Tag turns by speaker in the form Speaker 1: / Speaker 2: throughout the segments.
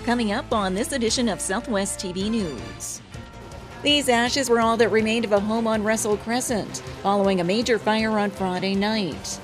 Speaker 1: Coming up on this edition of Southwest TV News. These ashes were all that remained of a home on Russell Crescent following a major fire on Friday night.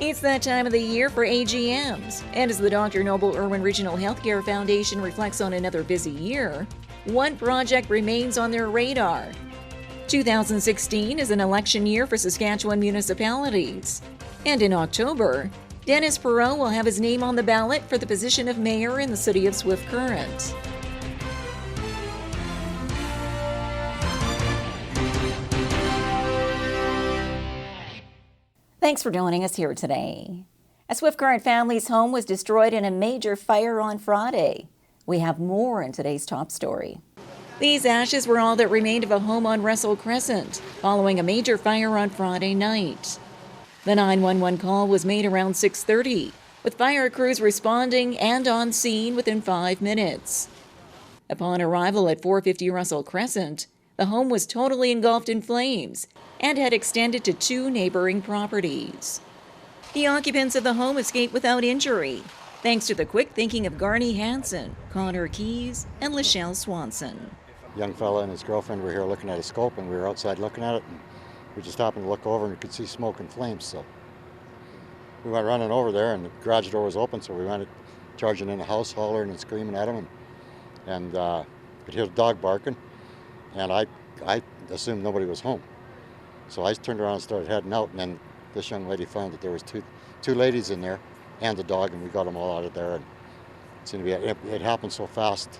Speaker 1: It's that time of the year for AGMs, and as the Dr. Noble Irwin Regional Healthcare Foundation reflects on another busy year, one project remains on their radar. 2016 is an election year for Saskatchewan municipalities, and in October, Denis Perrault will have his name on the ballot for the position of mayor in the city of Swift Current. Thanks for joining us here today. A Swift Current family's home was destroyed in a major fire on Friday. We have more in today's top story. These ashes were all that remained of a home on Russell Crescent following a major fire on Friday night. The 911 call was made around 6:30, with fire crews responding and on scene within 5 minutes. Upon arrival at 450 Russell Crescent, the home was totally engulfed in flames and had extended to 2 neighboring properties. The occupants of the home escaped without injury, thanks to the quick thinking of Garney Hansen, Connor Keys, and Lachelle Swanson.
Speaker 2: Young fella and his girlfriend were here looking at a scope, and we were outside looking at it, and we just happened to look over and we could see smoke and flames. So we went running over there, and the garage door was open, so we went charging in the house, hollering and screaming at him, and could hear the dog barking, and I assumed nobody was home. So I turned around and started heading out, and then this young lady found that there was two ladies in there and the dog, and we got them all out of there. And it seemed to be it happened so fast.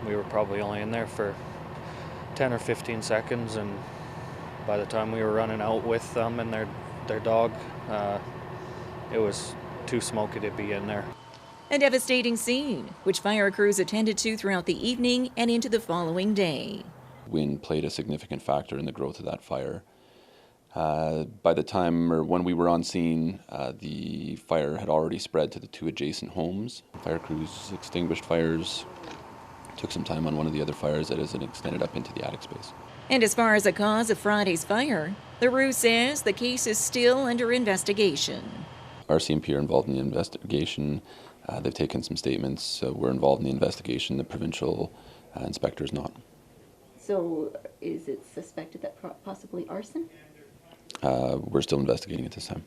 Speaker 3: We were probably only in there for 10 or 15 seconds, and by the time we were running out with them and their dog, it was too smoky to be in there.
Speaker 1: A devastating scene, which fire crews attended to throughout the evening and into the following day.
Speaker 4: Wind played a significant factor in the growth of that fire. By the time or when we were on scene, the fire had already spread to the 2 adjacent homes. Fire crews extinguished fires, took some time on one of the other fires that has extended up into the attic space.
Speaker 1: And as far as the cause of Friday's fire, the RU says the case is still under investigation.
Speaker 4: RCMP are involved in the investigation. They've taken some statements. We're involved in the investigation. The provincial inspector is not.
Speaker 5: So is it suspected that possibly arson?
Speaker 4: We're still investigating at this time.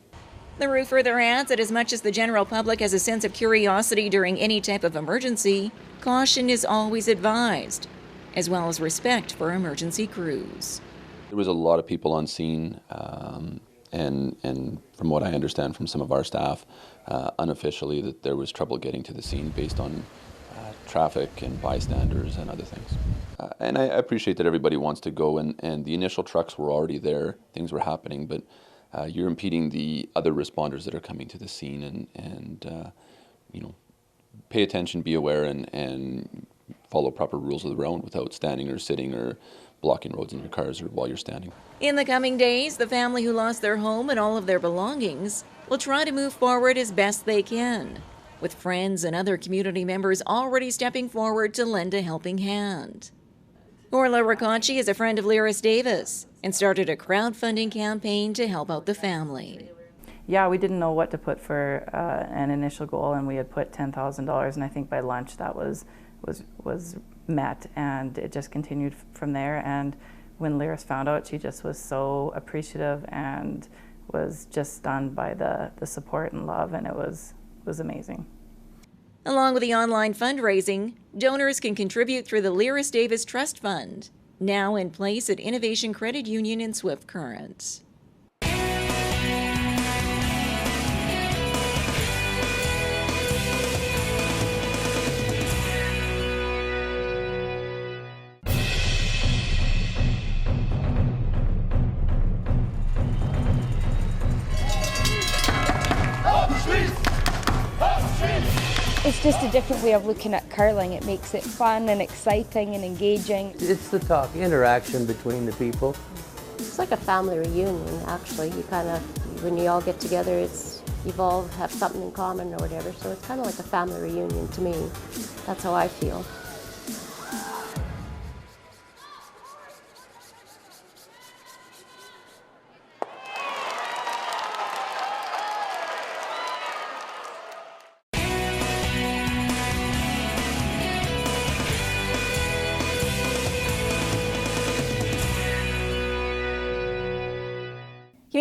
Speaker 1: The RU further adds that as much as the general public has a sense of curiosity during any type of emergency, caution is always advised, as well as respect for emergency crews.
Speaker 4: There was a lot of people on scene, and from what I understand from some of our staff, unofficially, that there was trouble getting to the scene based on traffic and bystanders and other things. And I appreciate that everybody wants to go, and the initial trucks were already there, things were happening, but you're impeding the other responders that are coming to the scene, and pay attention, be aware, and follow proper rules of the road without standing or sitting or blocking roads in your cars or while you're standing.
Speaker 1: In the coming days, the family who lost their home and all of their belongings will try to move forward as best they can, with friends and other community members already stepping forward to lend a helping hand. Orla Ricacci is a friend of Lyris Davis and started a crowdfunding campaign to help out the family.
Speaker 6: Yeah, we didn't know what to put for an initial goal, and we had put $10,000, and I think by lunch that was met, and it just continued from there. And when Lyris found out, she just was so appreciative and was just stunned by the support and love, and it was amazing.
Speaker 1: Along with the online fundraising, donors can contribute through the Lyris Davis Trust Fund, now in place at Innovation Credit Union in Swift Current.
Speaker 7: It's just a different way of looking at curling. It makes it fun and exciting and engaging.
Speaker 8: It's the talk, interaction between the people.
Speaker 5: It's like a family reunion, actually. You kind of, when you all get together, you've all have something in common or whatever, so it's kind of like a family reunion to me. That's how I feel.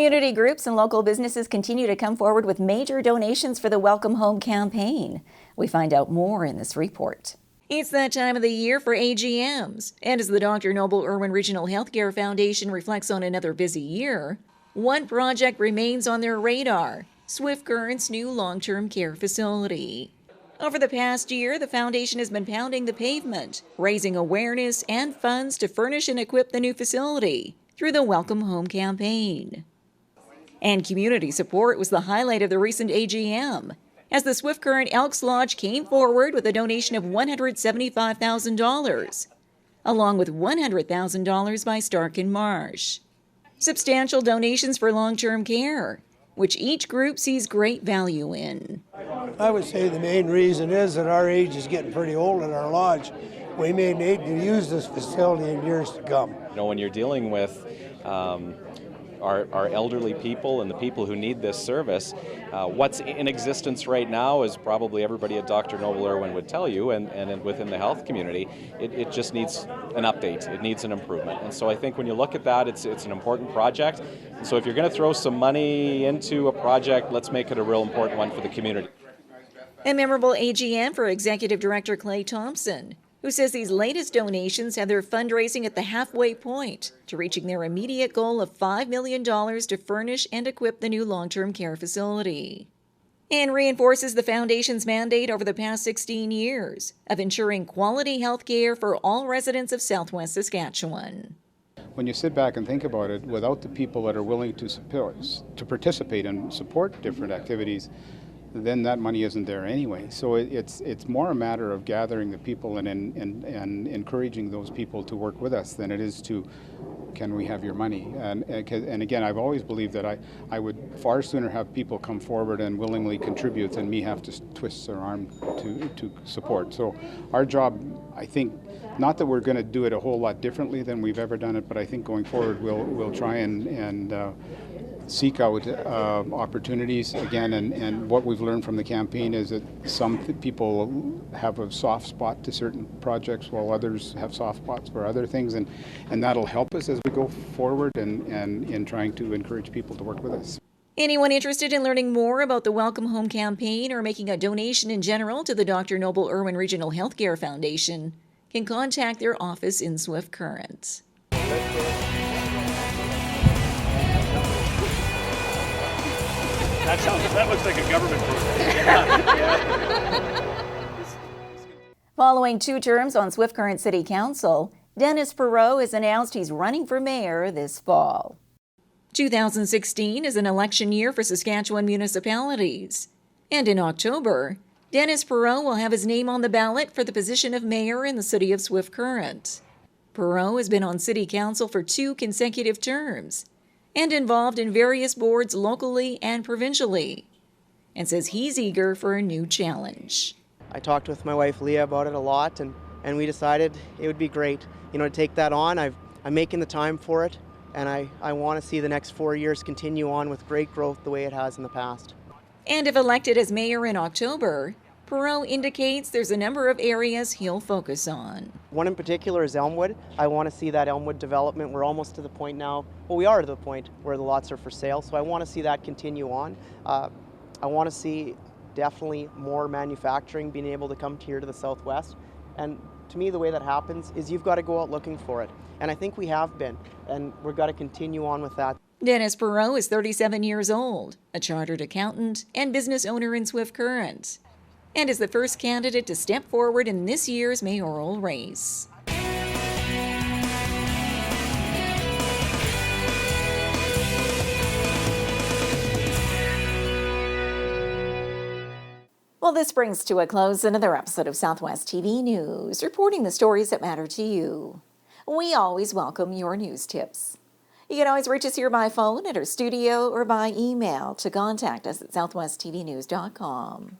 Speaker 1: Community groups and local businesses continue to come forward with major donations for the Welcome Home campaign. We find out more in this report. It's that time of the year for AGMs, and as the Dr. Noble Irwin Regional Healthcare Foundation reflects on another busy year, one project remains on their radar: Swift Current's new long-term care facility. Over the past year, the foundation has been pounding the pavement, raising awareness and funds to furnish and equip the new facility through the Welcome Home campaign. And community support was the highlight of the recent AGM, as the Swift Current Elks Lodge came forward with a donation of $175,000, along with $100,000 by Stark and Marsh. Substantial donations for long-term care, which each group sees great value in.
Speaker 9: I would say the main reason is that our age is getting pretty old in our lodge. We may need to use this facility in years to come.
Speaker 10: You know, when you're dealing with our elderly people and the people who need this service, what's in existence right now is probably everybody at Dr. Noble Irwin would tell you, and within the health community, it just needs an update. It needs an improvement. And so I think when you look at that, it's an important project. And so if you're going to throw some money into a project, let's make it a real important one for the community.
Speaker 1: A memorable AGM for Executive Director Clay Thompson, who says these latest donations have their fundraising at the halfway point to reaching their immediate goal of $5 million to furnish and equip the new long-term care facility. And reinforces the foundation's mandate over the past 16 years of ensuring quality health care for all residents of Southwest Saskatchewan.
Speaker 11: When you sit back and think about it, without the people that are willing to participate and support different activities, then that money isn't there anyway. So it's more a matter of gathering the people and encouraging those people to work with us than it is to, can we have your money? And again, I've always believed that I would far sooner have people come forward and willingly contribute than me have to twist their arm to support. So our job, I think, not that we're going to do it a whole lot differently than we've ever done it, but I think going forward we'll try and seek out opportunities again, and what we've learned from the campaign is that some people have a soft spot to certain projects while others have soft spots for other things, and that'll help us as we go forward and in trying to encourage people to work with us.
Speaker 1: Anyone interested in learning more about the Welcome Home campaign or making a donation in general to the Dr. Noble Irwin Regional Healthcare Foundation can contact their office in Swift Current.
Speaker 12: That looks like a government program.
Speaker 1: Following 2 terms on Swift Current City Council, Denis Perrault has announced he's running for mayor this fall. 2016 is an election year for Saskatchewan municipalities, and in October, Denis Perrault will have his name on the ballot for the position of mayor in the city of Swift Current. Perrault has been on City Council for 2 consecutive terms and involved in various boards locally and provincially, and says he's eager for a new challenge.
Speaker 13: I talked with my wife Leah about it a lot, and we decided it would be great, to take that on. I'm making the time for it, and I want to see the next 4 years continue on with great growth the way it has in the past.
Speaker 1: And if elected as mayor in October, Perrault indicates there's a number of areas he'll focus on.
Speaker 13: One in particular is Elmwood. I want to see that Elmwood development. We're almost to the point now, we are to the point where the lots are for sale, so I want to see that continue on. I want to see definitely more manufacturing being able to come here to the Southwest. And to me, the way that happens is you've got to go out looking for it. And I think we have been, and we've got to continue on with that.
Speaker 1: Denis Perrault is 37 years old, a chartered accountant and business owner in Swift Current, and is the first candidate to step forward in this year's mayoral race. Well, this brings to a close another episode of Southwest TV News, reporting the stories that matter to you. We always welcome your news tips. You can always reach us here by phone at our studio or by email to contact us at southwesttvnews.com.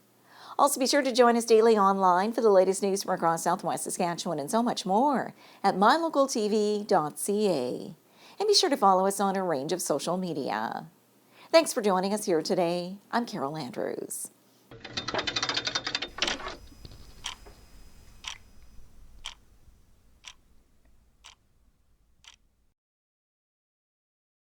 Speaker 1: Also, be sure to join us daily online for the latest news from across Southwest Saskatchewan and so much more at MyLocalTV.ca. And be sure to follow us on a range of social media. Thanks for joining us here today. I'm Carol Andrews.